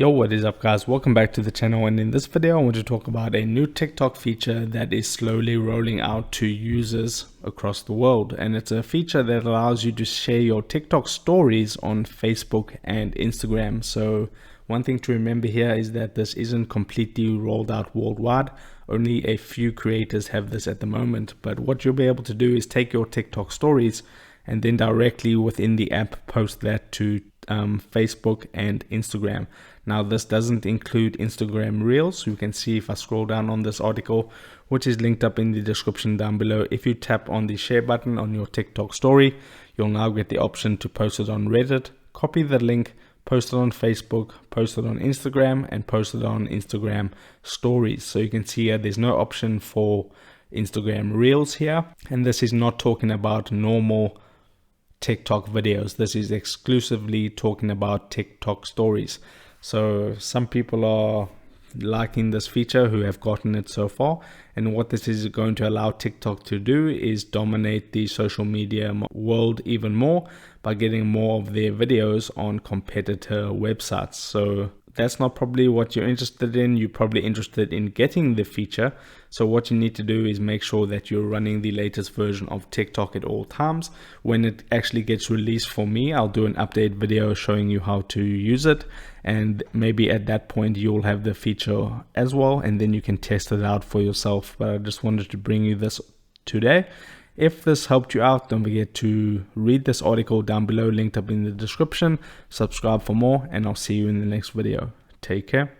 Yo, what is up guys? Welcome back to the channel, and in this video I want to talk about a new TikTok feature that is slowly rolling out to users across the world. And it's a feature that allows you to share your TikTok stories on Facebook and Instagram. So one thing to remember here is that this isn't completely rolled out worldwide. Only a few creators have this at the moment. But what you'll be able to do is take your TikTok stories and then directly within the app post that to Facebook and Instagram. Now this doesn't include Instagram Reels. You can see if I scroll down on this article, which is linked up in the description down below. If you tap on the share button on your TikTok story, you'll now get the option to post it on Reddit, copy the link, post it on Facebook, post it on Instagram, and post it on Instagram stories. So you can see here there's no option for Instagram Reels here, and this is not talking about normal TikTok videos. This is exclusively talking about TikTok stories. So some people are liking this feature who have gotten it so far, and what this is going to allow TikTok to do is dominate the social media world even more by getting more of their videos on competitor websites. So that's not probably what you're interested in. You're probably interested in getting the feature. So what you need to do is make sure that you're running the latest version of TikTok at all times. When it actually gets released for me, I'll do an update video showing you how to use it. And maybe at that point you'll have the feature as well, and then you can test it out for yourself. But I just wanted to bring you this today. If this helped you out, don't forget to read this article down below, linked up in the description. Subscribe for more, and I'll see you in the next video. Take care.